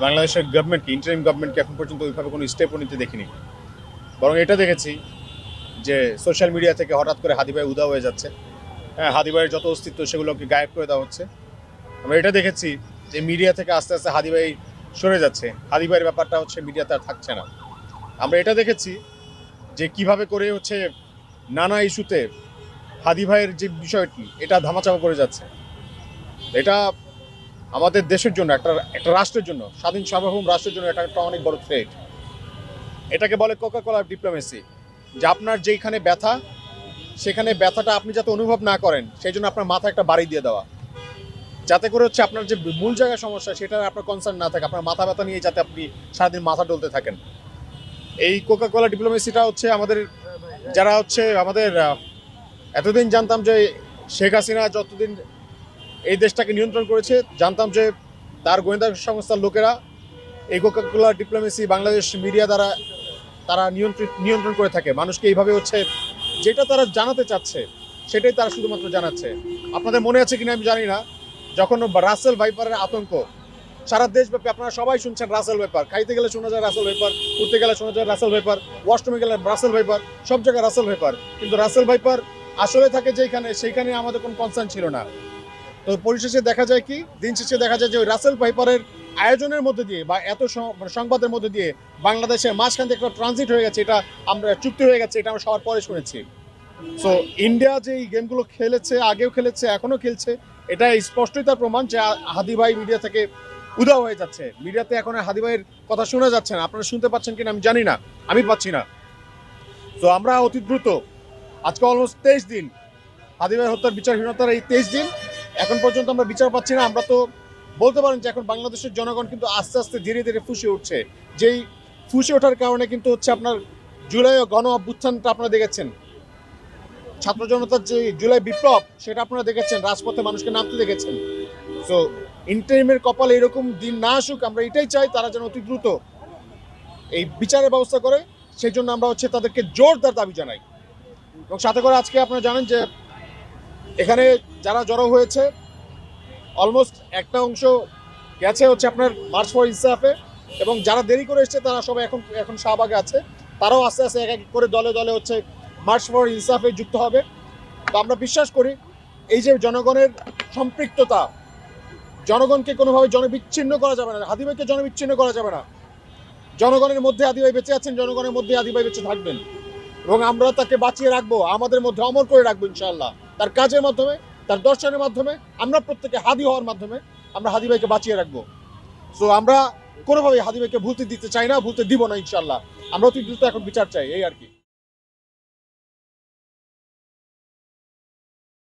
বাংলাদেশের গভর্নমেন্টকে, ইন্টারিম গভর্নমেন্টকে এখন পর্যন্ত ওইভাবে কোনো স্টেপও নিতে দেখিনি। বরং এটা দেখেছি যে সোশ্যাল মিডিয়া থেকে হঠাৎ করে হাদি ভাই উধাও হয়ে যাচ্ছে। হ্যাঁ, হাদি ভাইয়ের যত অস্তিত্ব সেগুলোকে গায়েব করে দেওয়া হচ্ছে। আমরা এটা দেখেছি যে মিডিয়া থেকে আস্তে আস্তে হাদি ভাই সরে যাচ্ছে, হাদি ভাইয়ের ব্যাপারটা হচ্ছে মিডিয়াতে আর থাকছে না। আমরা এটা দেখেছি যে কিভাবে করে হচ্ছে নানা ইস্যুতে হাদি ভাইয়ের যে বিষয়টি এটা ধামাচাপা পড়ে যাচ্ছে। এটা আমাদের দেশের জন্য, একটা একটা রাষ্ট্রের জন্য, স্বাধীন সার্বভৌম রাষ্ট্রের জন্য এটা একটা অনেক বড় থ্রেট। এটাকে বলে কোকা কোলা ডিপ্লোমেসি, যে আপনার যেইখানে ব্যথা সেখানে ব্যথাটা আপনি যাতে অনুভব না করেন সেই জন্য আপনার মাথায় একটা বাড়ি দিয়ে দেওয়া, যাতে করে হচ্ছে আপনার যে মূল জায়গায় সমস্যা সেটা আপনার কনসার্ন না থাকে, আপনার মাথা ব্যথা নিয়ে যাতে আপনি সারাদিন মাথা ডলতে থাকেন। এই কোকা কোলা ডিপ্লোমেসিটা হচ্ছে আমাদের, যারা হচ্ছে আমাদের এতদিন জানতাম যে শেখ হাসিনা যতদিন এই দেশটাকে নিয়ন্ত্রণ করেছে, জানতাম যে তার গোয়েন্দা সংস্থার লোকেরা এই Coca Cola diplomacy Bangladesh media দ্বারা তারা নিয়ন্ত্রণ করে থাকে মানুষকে। এইভাবে হচ্ছে যেটা তারা জানাতে চাচ্ছে সেটাই তারা শুধুমাত্র জানাচ্ছে। আপনাদের মনে আছে কিনা আমি জানি না, যখন রাসেল ভাইপারের আতঙ্ক সারা দেশব্যাপী, আপনারা সবাই শুনছেন রাসেল ভাইপার, খাইতে গেলে শোনা যায় রাসেল ভাইপার, উঠতে গেলে শোনা যায় রাসেল ভাইপার, ওয়াশরুমে গেলে রাসেল ভাইপার, সব জায়গায় রাসেল ভাইপার। কিন্তু রাসেল ভাইপার আসলে থাকে যেখানে, সেইখানে আমাদের কোনো কনসার্ন ছিল না। তো পরিশেষে দেখা যায় কি, দিন শেষে দেখা যায় যে ওই রাসেল ভাইপারের আয়োজনের মধ্যে দিয়ে বা এত সংবাদের মধ্যে দিয়ে বাংলাদেশের মাঝখান থেকে একটা ট্রানজিট হয়ে গেছে, এটা আমরা চুক্তি হয়ে গেছে, এটা আমরা সবার পরে শুনেছি। সো ইন্ডিয়া যে এই গেমগুলো খেলেছে, আগেও খেলেছে, এখনও খেলছে, এটা স্পষ্টই তার প্রমাণ যে হাদি ভাই মিডিয়া থেকে উধাও হয়ে যাচ্ছে। মিডিয়াতে এখন আর হাদি ভাইয়ের কথা শোনা যাচ্ছে না। আপনারা শুনতে পাচ্ছেন কিনা আমি জানি না, আমি পাচ্ছি না। তো আমরা অতি দ্রুত, আজকে অলমোস্ট 23 দিন হাদি ভাই হত্যার বিচারহীনতার, এই 23 দিন এখন পর্যন্ত আমরা বিচার পাচ্ছি না। আমরা তো বলতে পারেন যে এখন বাংলাদেশের জনগণ কিন্তু আস্তে আস্তে ধীরে ধীরে ফুঁসে উঠছে। যেই ফুঁসে ওঠার কারণে কিন্তু হচ্ছে আপনার জুলাই গণ অভ্যুত্থানটা আপনারা দেখেছেন, ছাত্র জনতার যে জুলাই বিপ্লব সেটা আপনারা দেখেছেন, রাজপথে মানুষকে নামতে দেখেছেন। সো ইন্টারিমের কপালে এরকম দিন না আসুক, আমরা এটাই চাই তারা যেন অতি দ্রুত এই বিচারের ব্যবস্থা করে। সেই জন্য আমরা হচ্ছে তাদেরকে জোরদার দাবি জানাই। এবং সাথে করে আজকে আপনারা জানেন যে এখানে যারা জড়ো হয়েছে অলমোস্ট একটা অংশ গেছে হচ্ছে আপনার মার্চ ফর ইনসাফে, এবং যারা দেরি করে এসছে তারা সবাই এখন এখন শাহবাগে আছে। তারাও আস্তে আস্তে এক এক করে দলে দলে হচ্ছে মার্চ ফর ইনসাফে যুক্ত হবে। তো আমরা বিশ্বাস করি এই যে জনগণের সম্পৃক্ততা, জনগণকে কোনোভাবে জনবিচ্ছিন্ন করা যাবে না, হাদি ভাইকে জনবিচ্ছিন্ন করা যাবে না। জনগণের মধ্যে হাদি ভাই বেঁচে আছেন, জনগণের মধ্যে হাদি ভাই বেঁচে থাকবেন, এবং আমরা তাকে বাঁচিয়ে রাখবো, আমাদের মধ্যে অমর করে রাখবো ইনশাআল্লাহ। তার কাজের মাধ্যমে, তার দর্শনের মাধ্যমে, আমরা প্রত্যেকে হাদি হওয়ার মাধ্যমে আমরা হাদি ভাইকে বাঁচিয়ে রাখবো। সো আমরা কোনোভাবেই হাদি ভাইকে ভুলতে দিতে চাই না, ভুলতে দিব না ইনশাআল্লাহ। আমরা অতি দ্রুত এখন বিচার চাই, এই আর কি।